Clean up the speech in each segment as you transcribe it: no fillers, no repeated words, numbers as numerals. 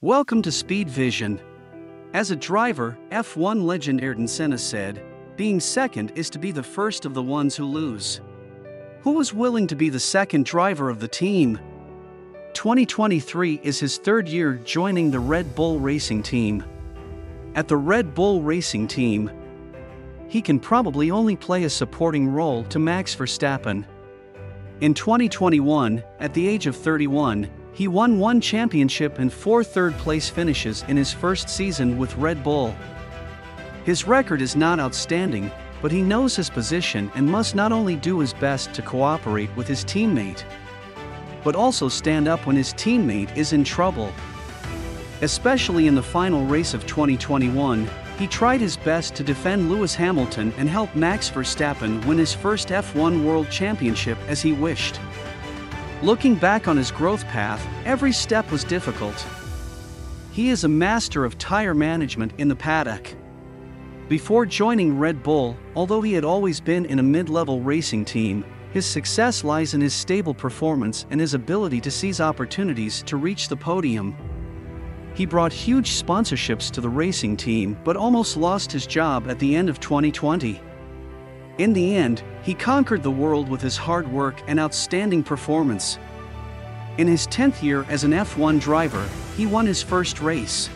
Welcome to Speed Vision. As a driver, F1 legend Ayrton Senna said, "Being second is to be the first of the ones who lose." Who was willing to be the second driver of the team? 2023 is his third year joining the Red Bull Racing Team. At the Red Bull Racing Team, he can probably only play a supporting role to Max Verstappen. In 2021, at the age of 31, he won one championship and four third-place finishes in his first season with Red Bull. His record is not outstanding, but he knows his position and must not only do his best to cooperate with his teammate, but also stand up when his teammate is in trouble. Especially in the final race of 2021, he tried his best to defend Lewis Hamilton and help Max Verstappen win his first F1 World Championship as he wished. Looking back on his growth path, every step was difficult. He is a master of tire management in the paddock. Before joining Red Bull, although he had always been in a mid-level racing team, his success lies in his stable performance and his ability to seize opportunities to reach the podium. He brought huge sponsorships to the racing team but almost lost his job at the end of 2020. In the end, he conquered the world with his hard work and outstanding performance. In his 10th year as an F1 driver, he won his first race.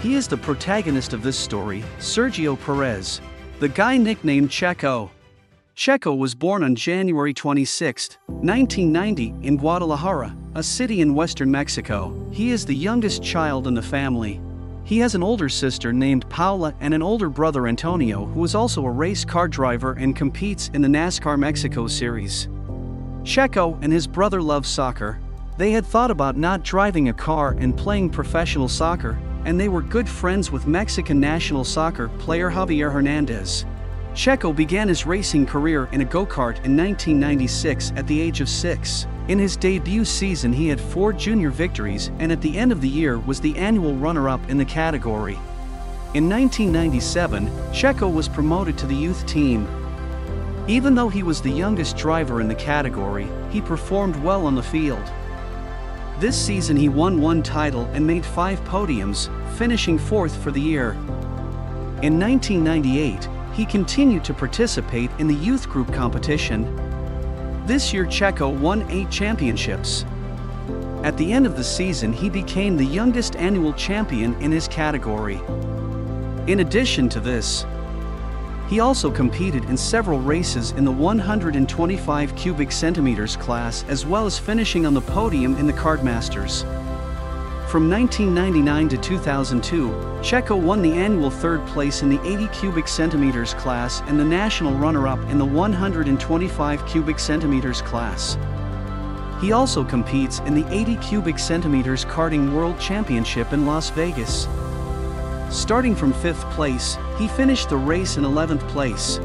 He is the protagonist of this story, Sergio Perez, the guy nicknamed Checo. Checo was born on January 26, 1990, in Guadalajara, a city in western Mexico. He is the youngest child in the family. He has an older sister named Paula and an older brother Antonio, who is also a race car driver and competes in the NASCAR Mexico Series. Checo and his brother love soccer. They had thought about not driving a car and playing professional soccer, and they were good friends with Mexican national soccer player Javier Hernandez. Checo began his racing career in a go-kart in 1996 at the age of 6. In his debut season he had 4 junior victories and at the end of the year was the annual runner-up in the category. In 1997, Checo was promoted to the youth team. Even though he was the youngest driver in the category, he performed well on the field. This season he won 1 title and made 5 podiums, finishing 4th for the year. In 1998, he continued to participate in the youth group competition. This year Checo won 8 championships. At the end of the season he became the youngest annual champion in his category. In addition to this, he also competed in several races in the 125 cubic centimeters class as well as finishing on the podium in the Kartmasters. From 1999 to 2002, Checo won the annual 3rd place in the 80 cubic centimeters class and the national runner-up in the 125 cubic centimeters class. He also competes in the 80 cubic centimeters karting world championship in Las Vegas. Starting from 5th place, he finished the race in 11th place.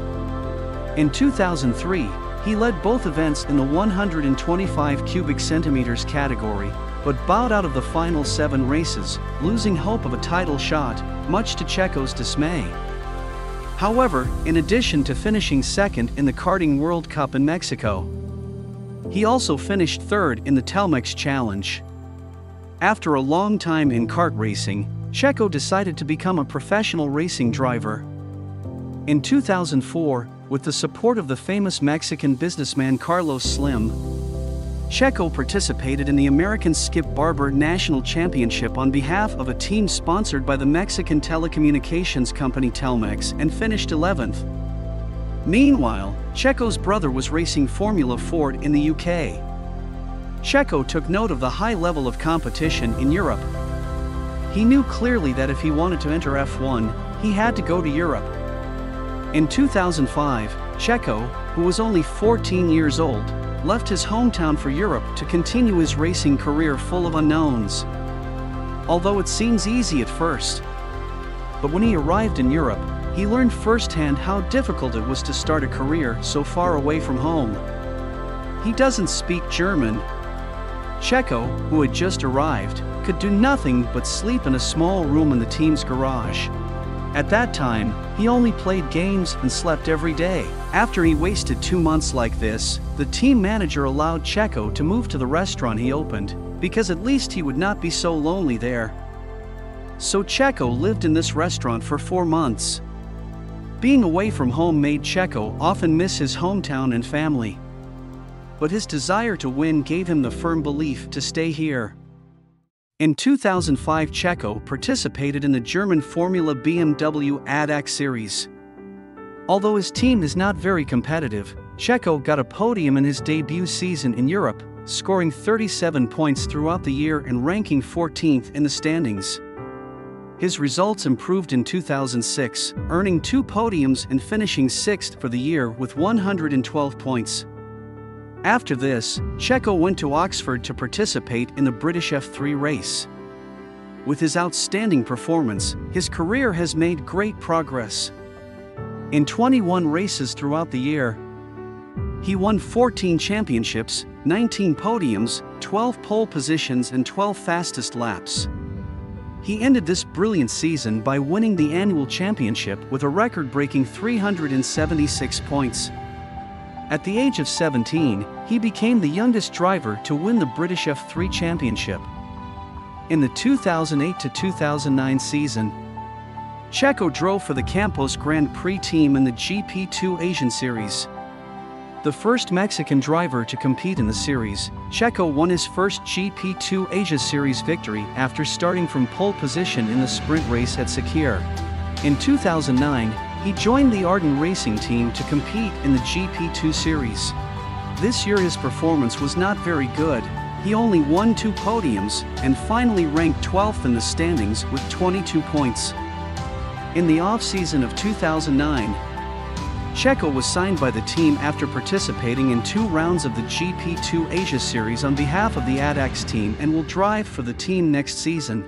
In 2003, he led both events in the 125 cubic centimeters category, but bowed out of the final 7 races, losing hope of a title shot, much to Checo's dismay. However, in addition to finishing 2nd in the Karting World Cup in Mexico, he also finished 3rd in the Telmex Challenge. After a long time in kart racing, Checo decided to become a professional racing driver. In 2004, with the support of the famous Mexican businessman Carlos Slim, Checo participated in the American Skip Barber National Championship on behalf of a team sponsored by the Mexican telecommunications company Telmex and finished 11th. Meanwhile, Checo's brother was racing Formula Ford in the UK. Checo took note of the high level of competition in Europe. He knew clearly that if he wanted to enter F1, he had to go to Europe. In 2005, Checo, who was only 14 years old, left his hometown for Europe to continue his racing career full of unknowns. Although it seems easy at first. But when he arrived in Europe, he learned firsthand how difficult it was to start a career so far away from home. He doesn't speak German. Checo, who had just arrived, could do nothing but sleep in a small room in the team's garage. At that time, he only played games and slept every day. After he wasted 2 months like this, the team manager allowed Checo to move to the restaurant he opened. because at least he would not be so lonely there. So Checo lived in this restaurant for 4 months. Being away from home made Checo often miss his hometown and family. But his desire to win gave him the firm belief to stay here. In 2005, Checo participated in the German Formula BMW ADAC series. Although his team is not very competitive, Checo got a podium in his debut season in Europe, scoring 37 points throughout the year and ranking 14th in the standings. His results improved in 2006, earning 2 podiums and finishing 6th for the year with 112 points. After this, Checo went to Oxford to participate in the British F3 race. With his outstanding performance, his career has made great progress. In 21 races throughout the year, he won 14 championships, 19 podiums, 12 pole positions and 12 fastest laps. He ended this brilliant season by winning the annual championship with a record-breaking 376 points. At the age of 17, he became the youngest driver to win the British F3 Championship. In the 2008 to 2009 season, Checo drove for the Campos Grand Prix team in the GP2 Asian Series. The first Mexican driver to compete in the series, Checo won his first GP2 Asia Series victory after starting from pole position in the sprint race at Sakhir. In 2009, he joined the Ardent Racing team to compete in the GP2 series. This year his performance was not very good. He only won 2 podiums and finally ranked 12th in the standings with 22 points. In the off-season of 2009, Checo was signed by the team after participating in 2 rounds of the GP2 Asia Series on behalf of the ADAX team and will drive for the team next season.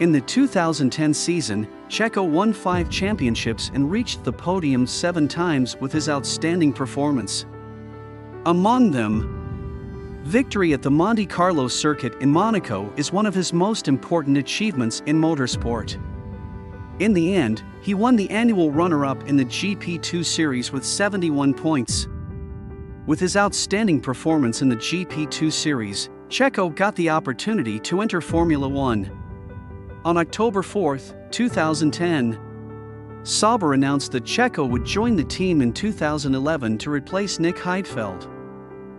In the 2010 season, Checo won 5 championships and reached the podium 7 times with his outstanding performance. Among them, victory at the Monte Carlo circuit in Monaco is one of his most important achievements in motorsport. In the end, he won the annual runner-up in the GP2 series with 71 points. With his outstanding performance in the GP2 series, Checo got the opportunity to enter Formula One. On October 4, 2010, Sauber announced that Checo would join the team in 2011 to replace Nick Heidfeld.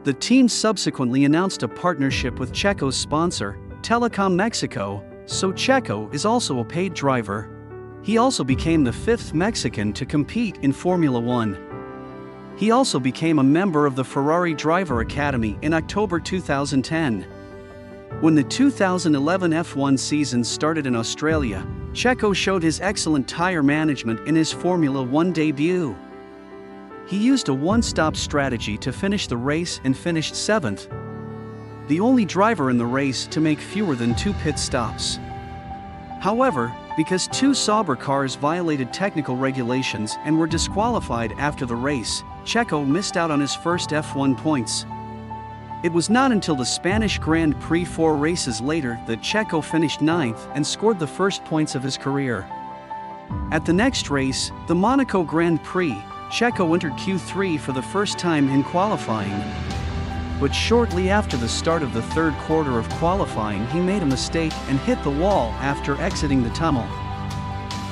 The team subsequently announced a partnership with Checo's sponsor, Telecom Mexico, so Checo is also a paid driver. He also became the 5th Mexican to compete in Formula One. He also became a member of the Ferrari Driver Academy in October 2010. When the 2011 F1 season started in Australia, Checo showed his excellent tire management in his Formula One debut. He used a one-stop strategy to finish the race and finished 7th, the only driver in the race to make fewer than 2 pit stops. However, because 2 Sauber cars violated technical regulations and were disqualified after the race, Checo missed out on his first F1 points. It was not until the Spanish Grand Prix 4 races later that Checo finished 9th and scored the first points of his career. At the next race, the Monaco Grand Prix, Checo entered Q3 for the first time in qualifying. But shortly after the start of the 3rd quarter of qualifying, he made a mistake and hit the wall after exiting the tunnel.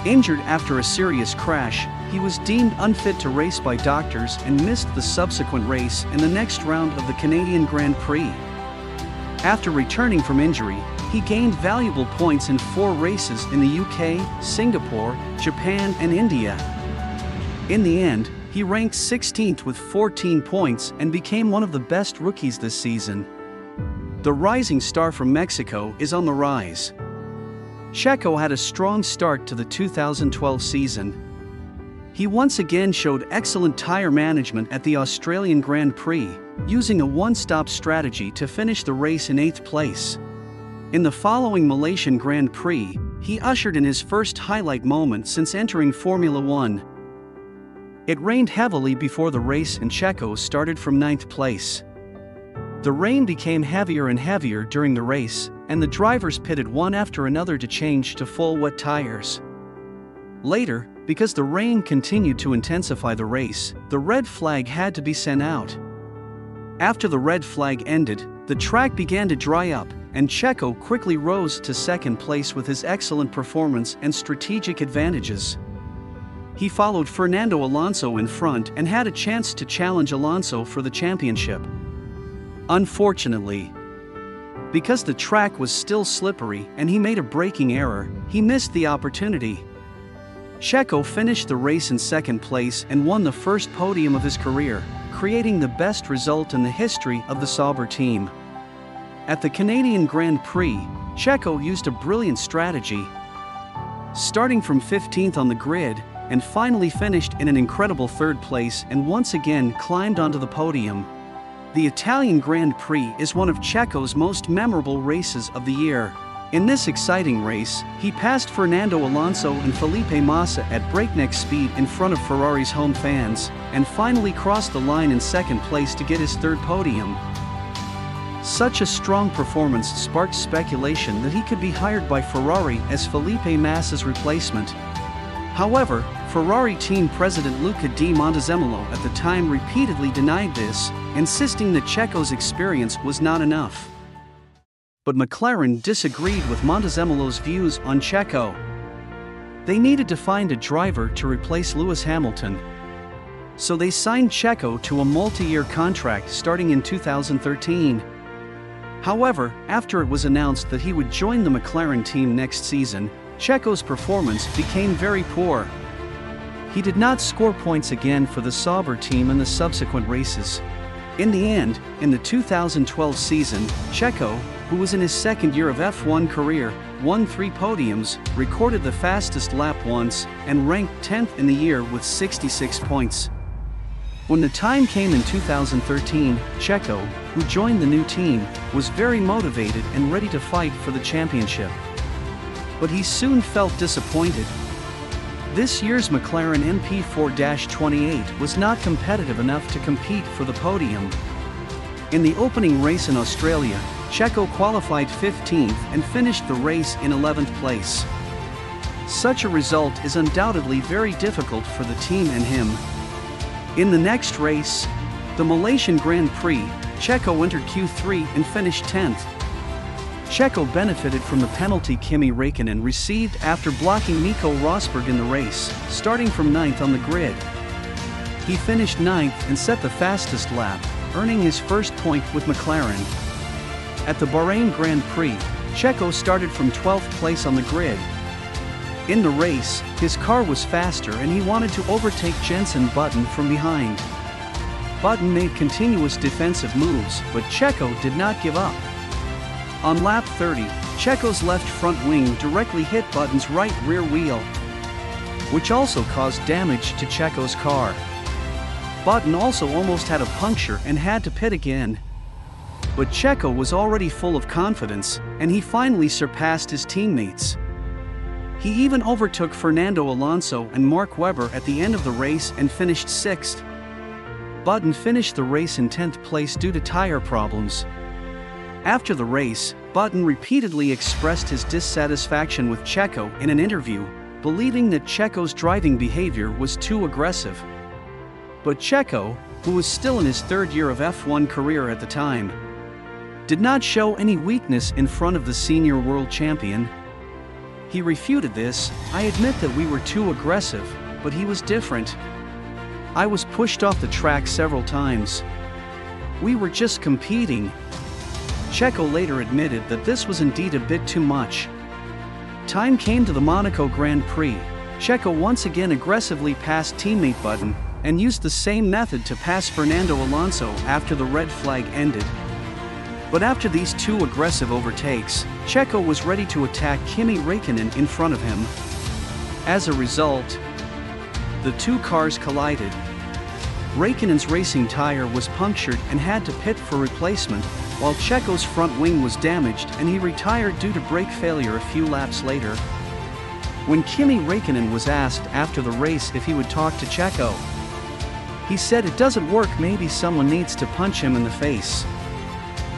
Injured after a serious crash, he was deemed unfit to race by doctors and missed the subsequent race and the next round of the Canadian Grand Prix. After returning from injury, he gained valuable points in 4 races in the UK, Singapore, Japan and India. In the end, he ranked 16th with 14 points and became one of the best rookies this season. The rising star from Mexico is on the rise. Checo had a strong start to the 2012 season. He once again showed excellent tire management at the Australian Grand Prix, using a one-stop strategy to finish the race in 8th place. In the following Malaysian Grand Prix, he ushered in his first highlight moment since entering Formula One. It rained heavily before the race and Checo started from 9th place. The rain became heavier and heavier during the race, and the drivers pitted one after another to change to full wet tires. Later, because the rain continued to intensify the race, the red flag had to be sent out. After the red flag ended, the track began to dry up, and Checo quickly rose to second place with his excellent performance and strategic advantages. He followed Fernando Alonso in front and had a chance to challenge Alonso for the championship. Unfortunately, because the track was still slippery and he made a braking error, he missed the opportunity. Checo finished the race in second place and won the first podium of his career, creating the best result in the history of the Sauber team. At the Canadian Grand Prix, Checo used a brilliant strategy, starting from 15th on the grid, and finally finished in an incredible third place and once again climbed onto the podium. The Italian Grand Prix is one of Checo's most memorable races of the year. In this exciting race, he passed Fernando Alonso and Felipe Massa at breakneck speed in front of Ferrari's home fans, and finally crossed the line in second place to get his third podium. Such a strong performance sparked speculation that he could be hired by Ferrari as Felipe Massa's replacement. However, Ferrari team president Luca di Montezemolo at the time repeatedly denied this, insisting that Checo's experience was not enough. But McLaren disagreed with Montezemolo's views on Checo. They needed to find a driver to replace Lewis Hamilton. So they signed Checo to a multi-year contract starting in 2013. However, after it was announced that he would join the McLaren team next season, Checo's performance became very poor. He did not score points again for the Sauber team in the subsequent races. In the end, in the 2012 season, Checo, who was in his second year of F1 career, won 3 podiums, recorded the fastest lap once, and ranked 10th in the year with 66 points. When the time came in 2013, Checo, who joined the new team, was very motivated and ready to fight for the championship. But he soon felt disappointed. This year's McLaren MP4-28 was not competitive enough to compete for the podium. In the opening race in Australia, Checo qualified 15th and finished the race in 11th place. Such a result is undoubtedly very difficult for the team and him. In the next race, the Malaysian Grand Prix, Checo entered Q3 and finished 10th. Checo benefited from the penalty Kimi Räikkönen received after blocking Nico Rosberg in the race, starting from 9th on the grid. He finished 9th and set the fastest lap, earning his first point with McLaren. At the Bahrain Grand Prix, Checo started from 12th place on the grid. In the race, his car was faster and he wanted to overtake Jenson Button from behind. Button made continuous defensive moves, but Checo did not give up. On lap 30, Checo's left front wing directly hit Button's right rear wheel, which also caused damage to Checo's car. Button also almost had a puncture and had to pit again. But Checo was already full of confidence, and he finally surpassed his teammates. He even overtook Fernando Alonso and Mark Webber at the end of the race and finished 6th. Button finished the race in 10th place due to tire problems. After the race, Button repeatedly expressed his dissatisfaction with Checo in an interview, believing that Checo's driving behavior was too aggressive. But Checo, who was still in his third year of F1 career at the time, did not show any weakness in front of the senior world champion. He refuted this. "I admit that we were too aggressive, but he was different. I was pushed off the track several times. We were just competing." Checo later admitted that this was indeed a bit too much. Time came to the Monaco Grand Prix. Checo once again aggressively passed teammate Button and used the same method to pass Fernando Alonso after the red flag ended. But after these 2 aggressive overtakes, Checo was ready to attack Kimi Räikkönen in front of him. As a result, the 2 cars collided. Räikkönen's racing tire was punctured and had to pit for replacement, while Checo's front wing was damaged and he retired due to brake failure a few laps later. When Kimi Räikkönen was asked after the race if he would talk to Checo, he said, "It doesn't work, maybe someone needs to punch him in the face."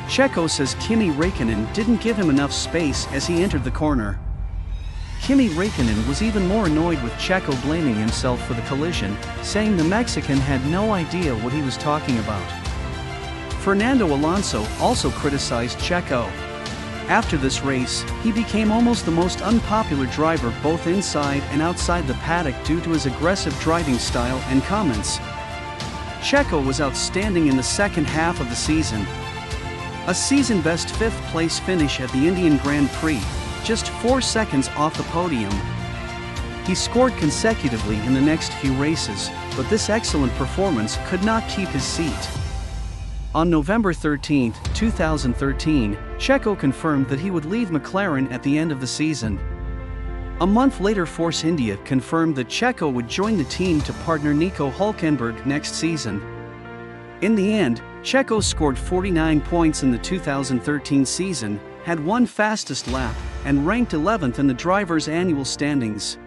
Checo says Kimi Räikkönen didn't give him enough space as he entered the corner. Kimi Räikkönen was even more annoyed with Checo blaming himself for the collision, saying the Mexican had no idea what he was talking about. Fernando Alonso also criticized Checo. After this race, he became almost the most unpopular driver both inside and outside the paddock due to his aggressive driving style and comments. Checo was outstanding in the second half of the season. A season-best fifth-place finish at the Indian Grand Prix, just 4 seconds off the podium. He scored consecutively in the next few races, but this excellent performance could not keep his seat. On November 13, 2013, Checo confirmed that he would leave McLaren at the end of the season. A month later, Force India confirmed that Checo would join the team to partner Nico Hülkenberg next season. In the end, Checo scored 49 points in the 2013 season, had one fastest lap, and ranked 11th in the drivers' annual standings.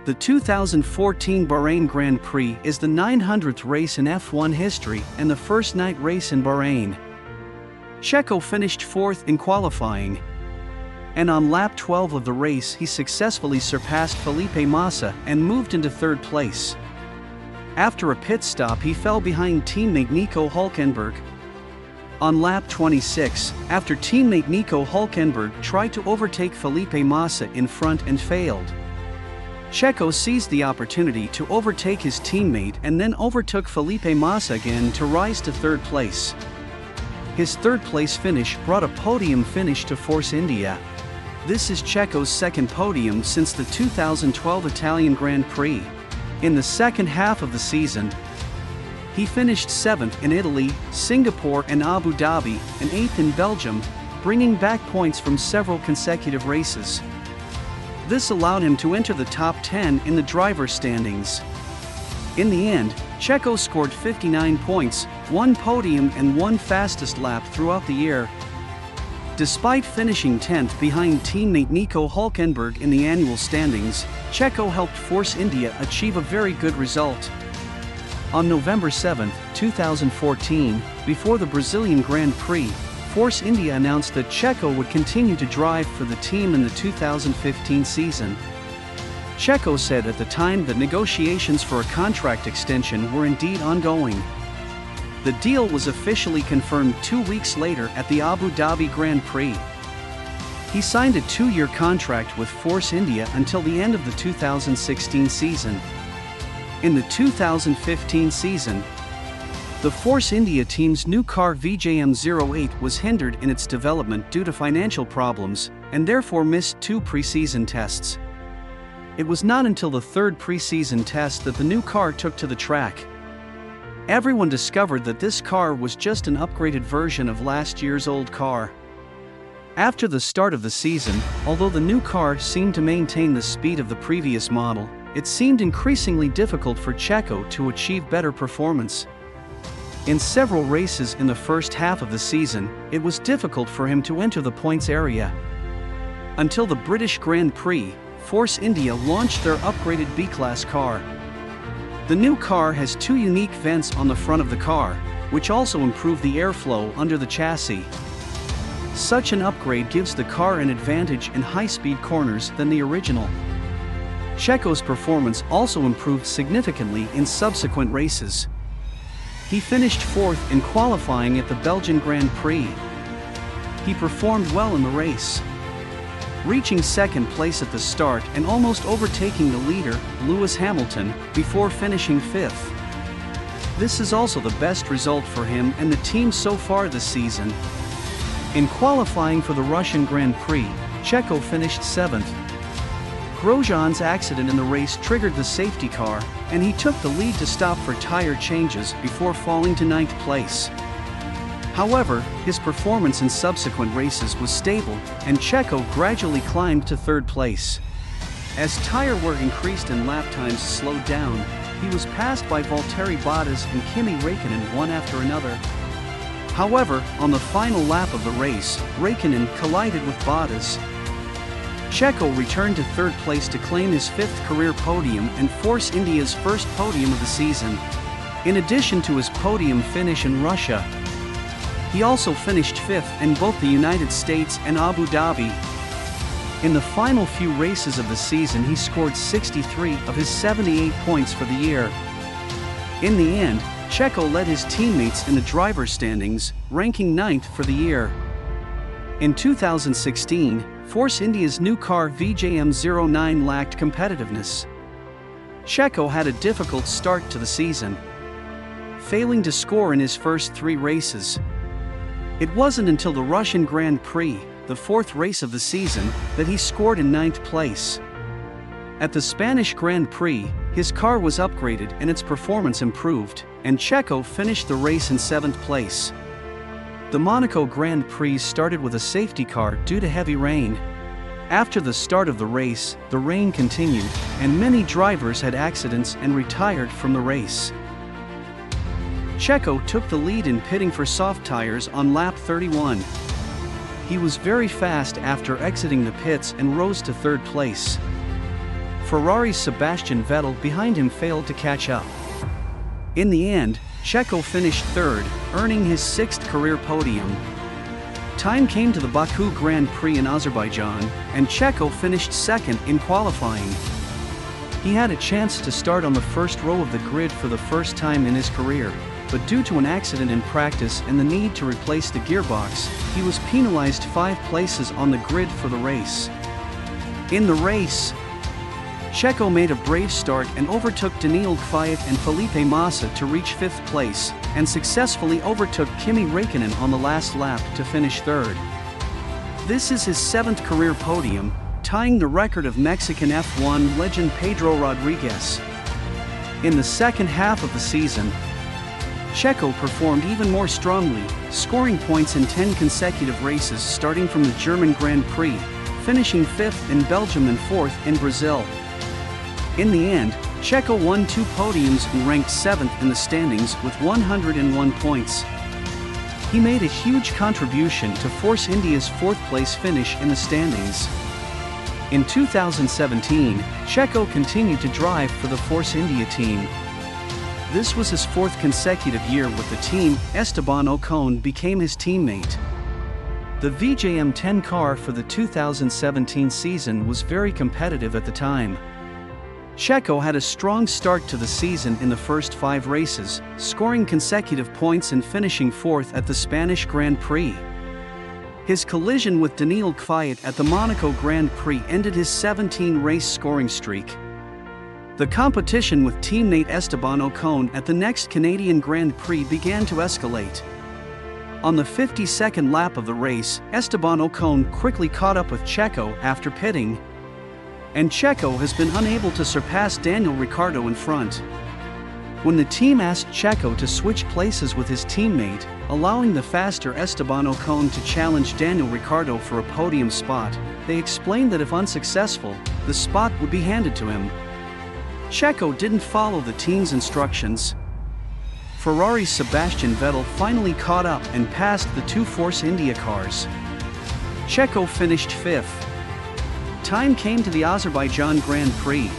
The 2014 Bahrain Grand Prix is the 900th race in F1 history and the first night race in Bahrain. Checo finished 4th in qualifying. And on lap 12 of the race he successfully surpassed Felipe Massa and moved into 3rd place. After a pit stop he fell behind teammate Nico Hülkenberg. On lap 26, after teammate Nico Hülkenberg tried to overtake Felipe Massa in front and failed. Checo seized the opportunity to overtake his teammate and then overtook Felipe Massa again to rise to 3rd place. His 3rd place finish brought a podium finish to Force India. This is Checo's 2nd podium since the 2012 Italian Grand Prix. In the second half of the season, he finished 7th in Italy, Singapore and Abu Dhabi, and 8th in Belgium, bringing back points from several consecutive races. This allowed him to enter the top 10 in the driver standings. In the end, Checo scored 59 points, 1 podium and 1 fastest lap throughout the year. Despite finishing 10th behind teammate Nico Hülkenberg in the annual standings, Checo helped Force India achieve a very good result. On November 7, 2014, before the Brazilian Grand Prix, Force India announced that Checo would continue to drive for the team in the 2015 season. Checo said at the time that negotiations for a contract extension were indeed ongoing. The deal was officially confirmed 2 weeks later at the Abu Dhabi Grand Prix. He signed a 2-year contract with Force India until the end of the 2016 season. In the 2015 season, the Force India team's new car VJM08 was hindered in its development due to financial problems, and therefore missed 2 pre-season tests. It was not until the 3rd pre-season test that the new car took to the track. Everyone discovered that this car was just an upgraded version of last year's old car. After the start of the season, although the new car seemed to maintain the speed of the previous model, it seemed increasingly difficult for Checo to achieve better performance. In several races in the first half of the season, it was difficult for him to enter the points area. Until the British Grand Prix, Force India launched their upgraded B-Class car. The new car has 2 unique vents on the front of the car, which also improve the airflow under the chassis. Such an upgrade gives the car an advantage in high-speed corners than the original. Checo's performance also improved significantly in subsequent races. He finished 4th in qualifying at the Belgian Grand Prix. He performed well in the race, reaching 2nd place at the start and almost overtaking the leader, Lewis Hamilton, before finishing 5th. This is also the best result for him and the team so far this season. In qualifying for the Russian Grand Prix, Checo finished 7th. Grosjean's accident in the race triggered the safety car, and he took the lead to stop for tire changes before falling to 9th place. However, his performance in subsequent races was stable, and Checo gradually climbed to 3rd place. As tire wear increased and lap times slowed down, he was passed by Valtteri Bottas and Kimi Räikkönen one after another. However, on the final lap of the race, Räikkönen collided with Bottas. Checo returned to 3rd place to claim his 5th career podium and Force India's first podium of the season. In addition to his podium finish in Russia, he also finished 5th in both the United States and Abu Dhabi. In the final few races of the season he scored 63 of his 78 points for the year. In the end, Checo led his teammates in the driver's standings, ranking 9th for the year. In 2016, Force India's new car VJM09 lacked competitiveness. Checo had a difficult start to the season, failing to score in his first 3 races. It wasn't until the Russian Grand Prix, the 4th race of the season, that he scored in 9th place. At the Spanish Grand Prix, his car was upgraded and its performance improved, and Checo finished the race in 7th place. The Monaco Grand Prix started with a safety car due to heavy rain. After the start of the race, the rain continued, and many drivers had accidents and retired from the race. Checo took the lead in pitting for soft tires on lap 31. He was very fast after exiting the pits and rose to 3rd place. Ferrari's Sebastian Vettel behind him failed to catch up. In the end, Checo finished 3rd, earning his 6th career podium. Time came to the Baku Grand Prix in Azerbaijan, and Checo finished 2nd in qualifying. He had a chance to start on the first row of the grid for the first time in his career, but due to an accident in practice and the need to replace the gearbox, he was penalized 5 places on the grid for the race. In the race, Checo made a brave start and overtook Daniil Kvyat and Felipe Massa to reach 5th place, and successfully overtook Kimi Räikkönen on the last lap to finish 3rd. This is his 7th career podium, tying the record of Mexican F1 legend Pedro Rodriguez. In the second half of the season, Checo performed even more strongly, scoring points in 10 consecutive races starting from the German Grand Prix, finishing 5th in Belgium and 4th in Brazil. In the end, Checo won 2 podiums and ranked 7th in the standings with 101 points. He made a huge contribution to Force India's 4th place finish in the standings. In 2017, Checo continued to drive for the Force India team. This was his 4th consecutive year with the team. Esteban Ocon became his teammate. The VJM10 car for the 2017 season was very competitive at the time. Checo had a strong start to the season in the first 5 races, scoring consecutive points and finishing 4th at the Spanish Grand Prix. His collision with Daniil Kvyat at the Monaco Grand Prix ended his 17-race scoring streak. The competition with teammate Esteban Ocon at the next Canadian Grand Prix began to escalate. On the 52nd lap of the race, Esteban Ocon quickly caught up with Checo after pitting, and Checo has been unable to surpass Daniel Ricciardo in front. When the team asked Checo to switch places with his teammate, allowing the faster Esteban Ocon to challenge Daniel Ricciardo for a podium spot, they explained that if unsuccessful, the spot would be handed to him. Checo didn't follow the team's instructions. Ferrari's Sebastian Vettel finally caught up and passed the 2 Force India cars. Checo finished 5th. Time came to the Azerbaijan Grand Prix.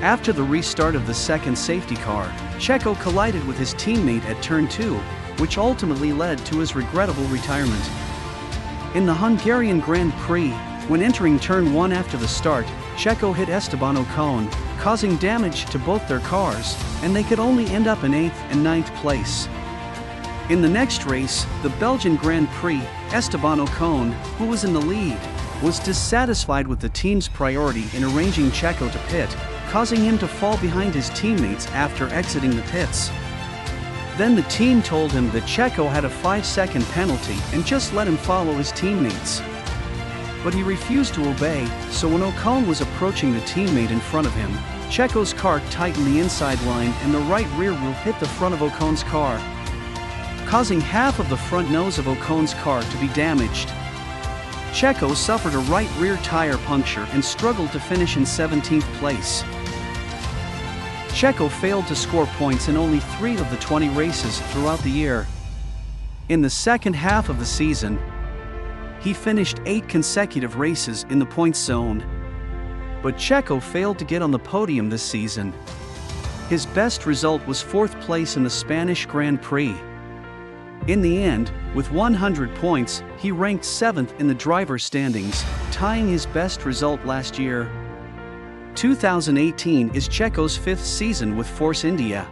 After the restart of the second safety car, Checo collided with his teammate at turn 2, which ultimately led to his regrettable retirement. In the Hungarian Grand Prix, when entering turn 1 after the start, Checo hit Esteban Ocon, causing damage to both their cars, and they could only end up in 8th and 9th place. In the next race, the Belgian Grand Prix, Esteban Ocon, who was in the lead, was dissatisfied with the team's priority in arranging Checo to pit, causing him to fall behind his teammates after exiting the pits. Then the team told him that Checo had a 5-second penalty and just let him follow his teammates. But he refused to obey, so when Ocon was approaching the teammate in front of him, Checo's car tightened the inside line and the right rear wheel hit the front of Ocon's car, causing half of the front nose of Ocon's car to be damaged. Checo suffered a right rear tire puncture and struggled to finish in 17th place. Checo failed to score points in only 3 of the 20 races throughout the year. In the second half of the season, he finished 8 consecutive races in the points zone. But Checo failed to get on the podium this season. His best result was 4th place in the Spanish Grand Prix. In the end, with 100 points, he ranked 7th in the driver standings, tying his best result last year. 2018 is Checo's 5th season with Force India.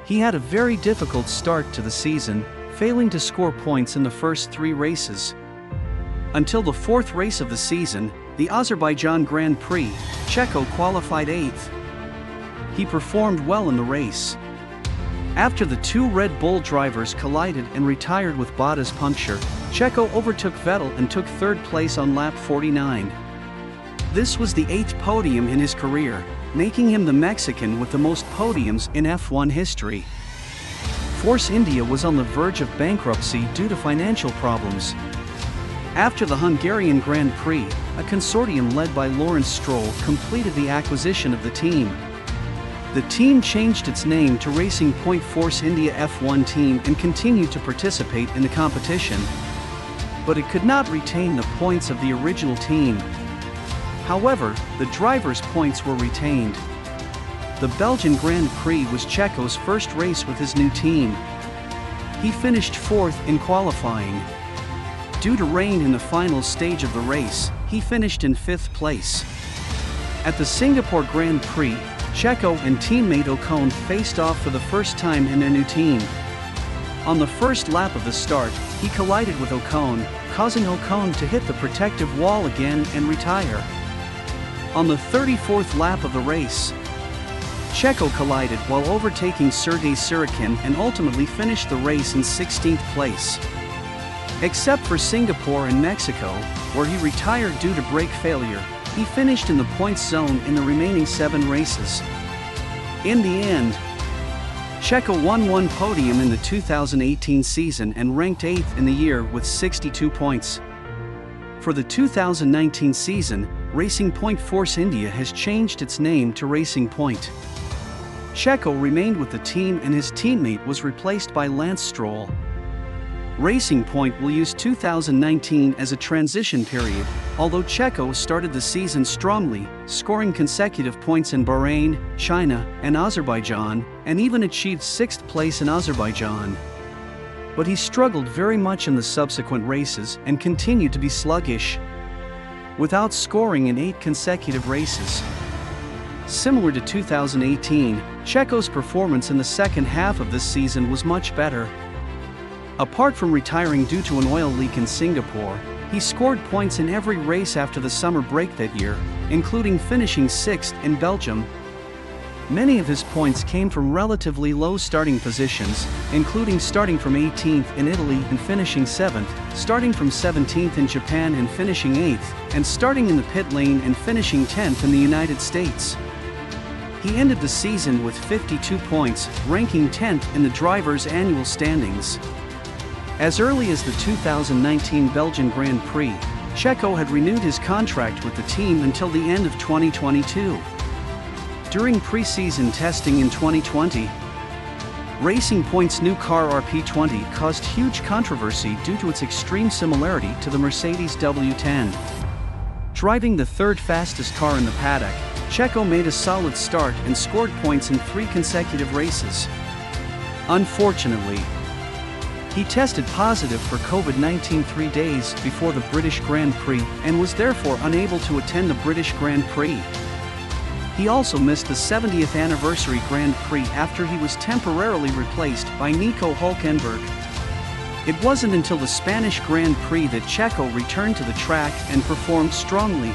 He had a very difficult start to the season, failing to score points in the first 3 races. Until the fourth race of the season, the Azerbaijan Grand Prix, Checo qualified 8th. He performed well in the race. After the two Red Bull drivers collided and retired with Bottas' puncture, Checo overtook Vettel and took third place on lap 49. This was the 8th podium in his career, making him the Mexican with the most podiums in F1 history. Force India was on the verge of bankruptcy due to financial problems. After the Hungarian Grand Prix, a consortium led by Lawrence Stroll completed the acquisition of the team. The team changed its name to Racing Point Force India F1 Team and continued to participate in the competition. But it could not retain the points of the original team. However, the drivers' points were retained. The Belgian Grand Prix was Checo's first race with his new team. He finished 4th in qualifying. Due to rain in the final stage of the race, he finished in 5th place. At the Singapore Grand Prix, Checo and teammate Ocon faced off for the first time in their new team. On the first lap of the start, he collided with Ocon, causing Ocon to hit the protective wall again and retire. On the 34th lap of the race, Checo collided while overtaking Sergei Sirotkin and ultimately finished the race in 16th place. Except for Singapore and Mexico, where he retired due to brake failure, he finished in the points zone in the remaining 7 races. In the end, Checo won one podium in the 2018 season and ranked 8th in the year with 62 points. For the 2019 season, Racing Point Force India has changed its name to Racing Point. Checo remained with the team and his teammate was replaced by Lance Stroll. Racing Point will use 2019 as a transition period, although Checo started the season strongly, scoring consecutive points in Bahrain, China, and Azerbaijan, and even achieved 6th place in Azerbaijan. But he struggled very much in the subsequent races and continued to be sluggish, without scoring in 8 consecutive races. Similar to 2018, Checo's performance in the second half of this season was much better. Apart from retiring due to an oil leak in Singapore, he scored points in every race after the summer break that year, including finishing 6th in Belgium. Many of his points came from relatively low starting positions, including starting from 18th in Italy and finishing 7th, starting from 17th in Japan and finishing 8th, and starting in the pit lane and finishing 10th in the United States. He ended the season with 52 points, ranking 10th in the drivers' annual standings. As early as the 2019 Belgian Grand Prix, Checo had renewed his contract with the team until the end of 2022. During pre-season testing in 2020, Racing Point's new car RP20 caused huge controversy due to its extreme similarity to the Mercedes W10. Driving the 3rd fastest car in the paddock, Checo made a solid start and scored points in 3 consecutive races. Unfortunately, he tested positive for COVID-19 3 days before the British Grand Prix and was therefore unable to attend the British Grand Prix. He also missed the 70th anniversary Grand Prix after he was temporarily replaced by Nico Hülkenberg. It wasn't until the Spanish Grand Prix that Checo returned to the track and performed strongly.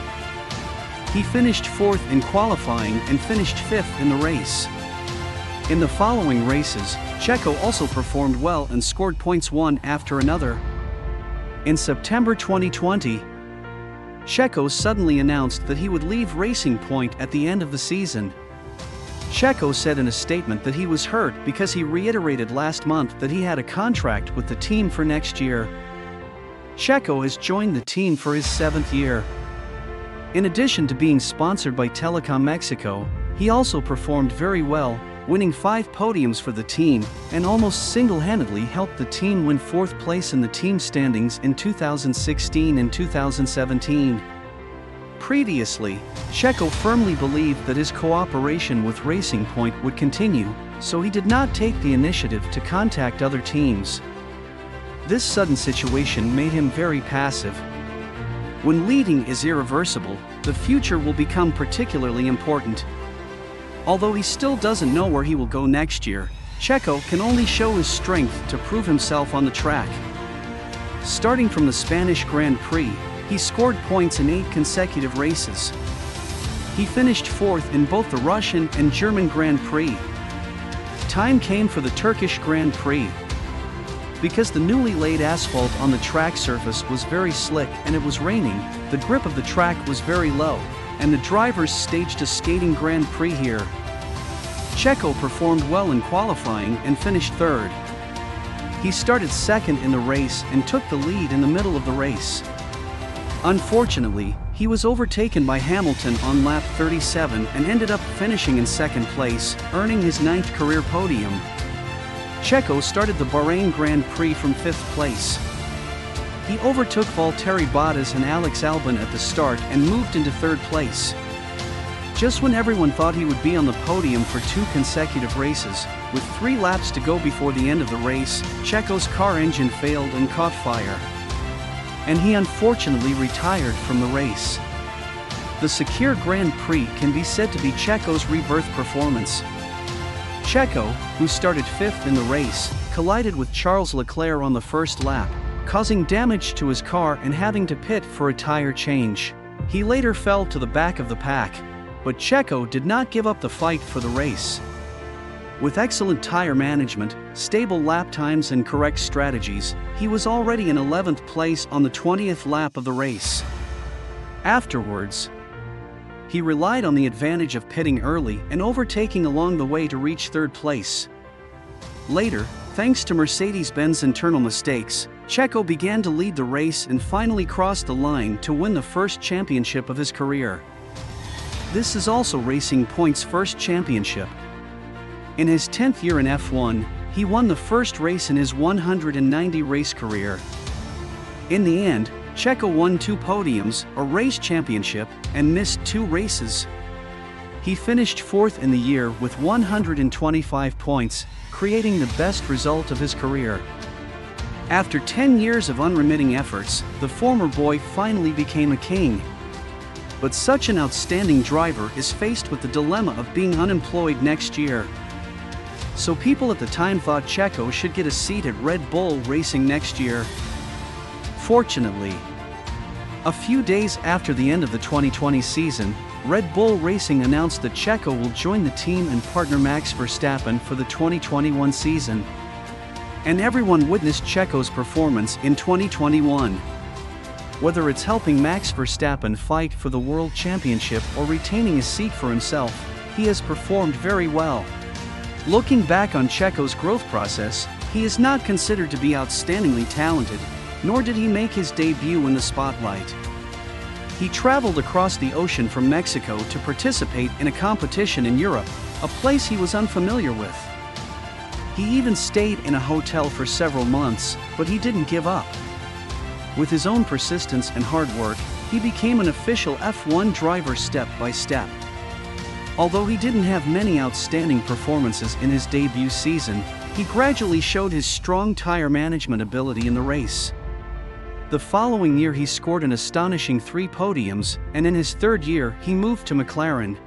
He finished 4th in qualifying and finished 5th in the race. In the following races, Checo also performed well and scored points one after another. In September 2020, Checo suddenly announced that he would leave Racing Point at the end of the season. Checo said in a statement that he was hurt because he reiterated last month that he had a contract with the team for next year. Checo has joined the team for his 7th year. In addition to being sponsored by Telecom Mexico, he also performed very well, winning 5 podiums for the team, and almost single-handedly helped the team win 4th place in the team standings in 2016 and 2017. Previously, Checo firmly believed that his cooperation with Racing Point would continue, so he did not take the initiative to contact other teams. This sudden situation made him very passive. When leading is irreversible, the future will become particularly important. Although he still doesn't know where he will go next year, Checo can only show his strength to prove himself on the track. Starting from the Spanish Grand Prix, He scored points in 8 consecutive races. He finished 4th in both the Russian and German Grand Prix. Time came for the Turkish Grand Prix. Because the newly laid asphalt on the track surface was very slick and it was raining, the grip of the track was very low, and the drivers staged a skating Grand Prix here. Checo performed well in qualifying and finished 3rd. He started 2nd in the race and took the lead in the middle of the race. Unfortunately, he was overtaken by Hamilton on lap 37 and ended up finishing in 2nd place, earning his 9th career podium. Checo started the Bahrain Grand Prix from 5th place. He overtook Valtteri Bottas and Alex Albon at the start and moved into 3rd place. Just when everyone thought he would be on the podium for 2 consecutive races, with 3 laps to go before the end of the race, Checo's car engine failed and caught fire. And he unfortunately retired from the race. The Sakir Grand Prix can be said to be Checo's rebirth performance. Checo, who started 5th in the race, collided with Charles Leclerc on the first lap, causing damage to his car and having to pit for a tire change. He later fell to the back of the pack, but Checo did not give up the fight for the race. With excellent tire management, stable lap times and correct strategies, he was already in 11th place on the 20th lap of the race. Afterwards, he relied on the advantage of pitting early and overtaking along the way to reach 3rd place. Later, thanks to Mercedes-Benz internal mistakes, Checo began to lead the race and finally crossed the line to win the first championship of his career. This is also Racing Point's first championship. In his 10th year in F1, he won the first race in his 190-race career. In the end, Checo won 2 podiums, a race championship, and missed 2 races. He finished 4th in the year with 125 points, creating the best result of his career. After 10 years of unremitting efforts, the former boy finally became a king. But such an outstanding driver is faced with the dilemma of being unemployed next year. So people at the time thought Checo should get a seat at Red Bull Racing next year. Fortunately, a few days after the end of the 2020 season, Red Bull Racing announced that Checo will join the team and partner Max Verstappen for the 2021 season. And everyone witnessed Checo's performance in 2021. Whether it's helping Max Verstappen fight for the World Championship or retaining a seat for himself, he has performed very well. Looking back on Checo's growth process, he is not considered to be outstandingly talented, nor did he make his debut in the spotlight. He traveled across the ocean from Mexico to participate in a competition in Europe, a place he was unfamiliar with. He even stayed in a hotel for several months, but he didn't give up. With his own persistence and hard work, he became an official F1 driver step by step. Although he didn't have many outstanding performances in his debut season, he gradually showed his strong tire management ability in the race. The following year he scored an astonishing 3 podiums, and in his 3rd year he moved to McLaren.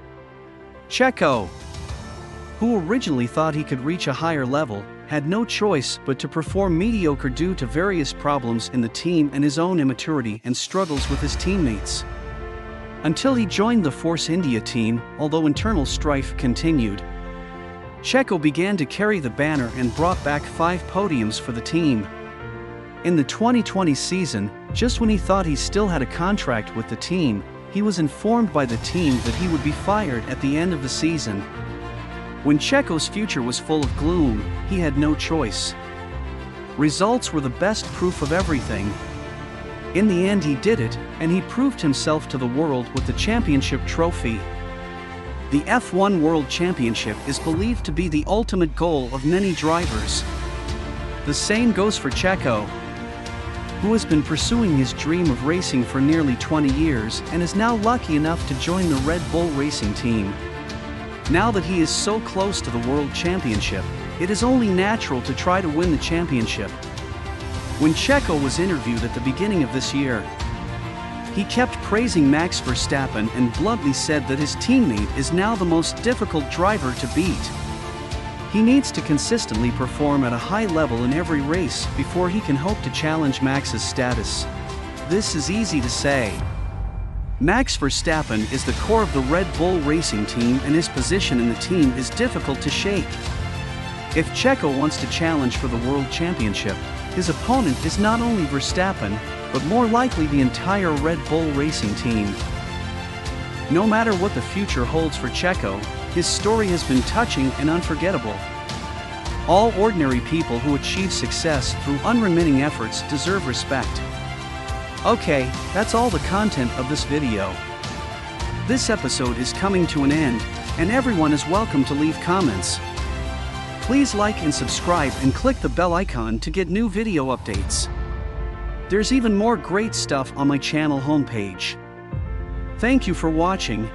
Checo, who originally thought he could reach a higher level, had no choice but to perform mediocre due to various problems in the team and his own immaturity and struggles with his teammates. Until he joined the Force India team, although internal strife continued. Checo began to carry the banner and brought back 5 podiums for the team. In the 2020 season, just when he thought he still had a contract with the team, he was informed by the team that he would be fired at the end of the season. When Checo's future was full of gloom, he had no choice. Results were the best proof of everything. In the end he did it, and he proved himself to the world with the championship trophy. The F1 World Championship is believed to be the ultimate goal of many drivers. The same goes for Checo, who has been pursuing his dream of racing for nearly 20 years and is now lucky enough to join the Red Bull Racing team. Now that he is so close to the World Championship, it is only natural to try to win the championship. When Checo was interviewed at the beginning of this year, he kept praising Max Verstappen and bluntly said that his teammate is now the most difficult driver to beat. He needs to consistently perform at a high level in every race before he can hope to challenge Max's status. This is easy to say. Max Verstappen is the core of the Red Bull Racing team, and his position in the team is difficult to shake. If Checo wants to challenge for the World Championship, his opponent is not only Verstappen, but more likely the entire Red Bull Racing team. No matter what the future holds for Checo, his story has been touching and unforgettable. All ordinary people who achieve success through unremitting efforts deserve respect. Okay, that's all the content of this video. This episode is coming to an end, and everyone is welcome to leave comments. Please like and subscribe and click the bell icon to get new video updates. There's even more great stuff on my channel homepage. Thank you for watching,